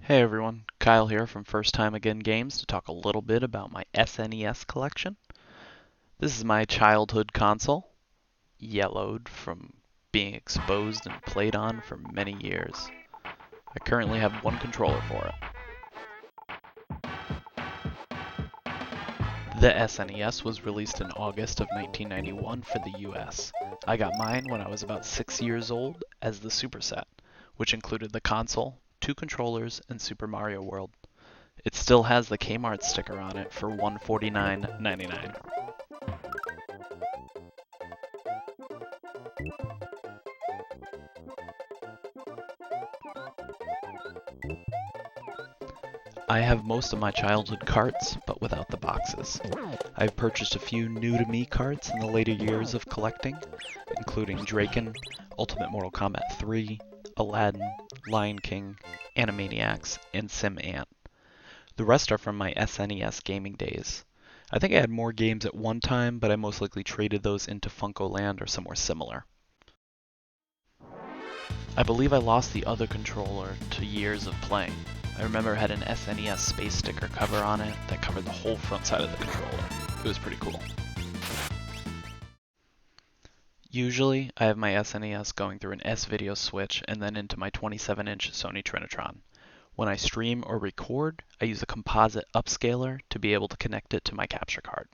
Hey everyone, Kyle here from First Time Again Games to talk a little bit about my SNES collection. This is my childhood console, yellowed from being exposed and played on for many years. I currently have one controller for it. The SNES was released in August of 1991 for the US. I got mine when I was about 6 years old as the superset, which included the console, two controllers, and Super Mario World. It still has the Kmart sticker on it for $149.99. I have most of my childhood carts, but without the boxes. I've purchased a few new-to-me carts in the later years of collecting, including Draken, Ultimate Mortal Kombat 3, Aladdin, Lion King, Animaniacs, and Sim Ant. The rest are from my SNES gaming days. I think I had more games at one time, but I most likely traded those into Funko-Land or somewhere similar. I believe I lost the other controller to years of playing. I remember it had an SNES space sticker cover on it that covered the whole front side of the controller. It was pretty cool. Usually, I have my SNES going through an S-Video switch and then into my 27-inch Sony Trinitron. When I stream or record, I use a composite upscaler to be able to connect it to my capture card.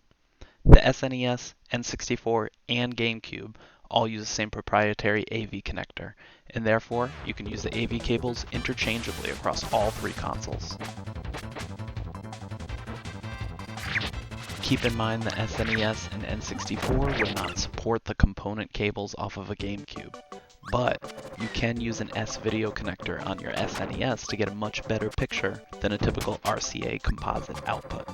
The SNES, N64, and GameCube all use the same proprietary AV connector, and therefore you can use the AV cables interchangeably across all three consoles. Keep in mind the SNES and N64 would not support the component cables off of a GameCube, but you can use an S-Video connector on your SNES to get a much better picture than a typical RCA composite output.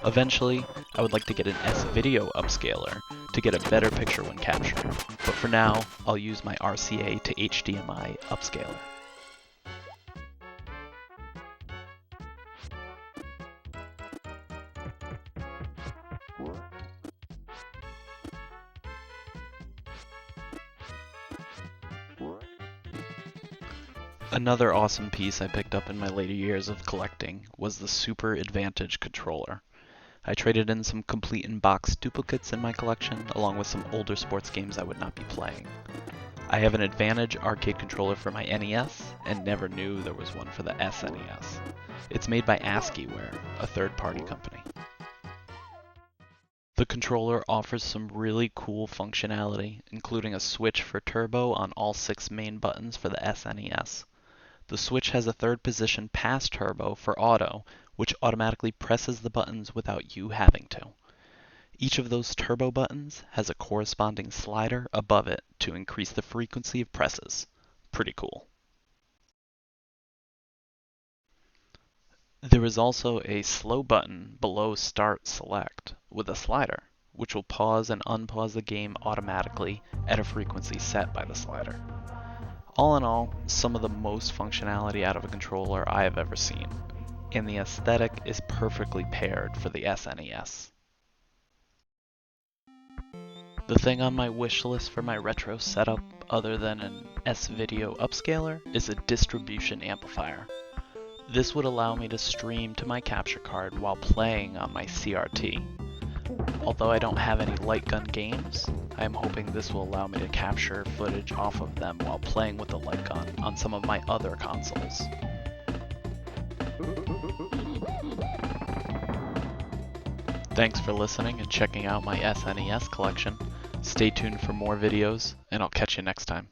Eventually, I would like to get an S-Video upscaler to get a better picture when capturing, but for now, I'll use my RCA to HDMI upscaler. Another awesome piece I picked up in my later years of collecting was the Super Advantage controller. I traded in some complete in-box duplicates in my collection, along with some older sports games I would not be playing. I have an Advantage arcade controller for my NES, and never knew there was one for the SNES. It's made by ASCIIware, a third-party company. The controller offers some really cool functionality, including a switch for turbo on all 6 main buttons for the SNES. The switch has a third position past turbo for auto, which automatically presses the buttons without you having to. Each of those turbo buttons has a corresponding slider above it to increase the frequency of presses. Pretty cool. There is also a slow button below Start Select with a slider, which will pause and unpause the game automatically at a frequency set by the slider. All in all, some of the most functionality out of a controller I have ever seen, and the aesthetic is perfectly paired for the SNES. The thing on my wish list for my retro setup, other than an S-Video upscaler, is a distribution amplifier. This would allow me to stream to my capture card while playing on my CRT. Although I don't have any light gun games, I am hoping this will allow me to capture footage off of them while playing with the light gun on some of my other consoles. Thanks for listening and checking out my SNES collection. Stay tuned for more videos, and I'll catch you next time.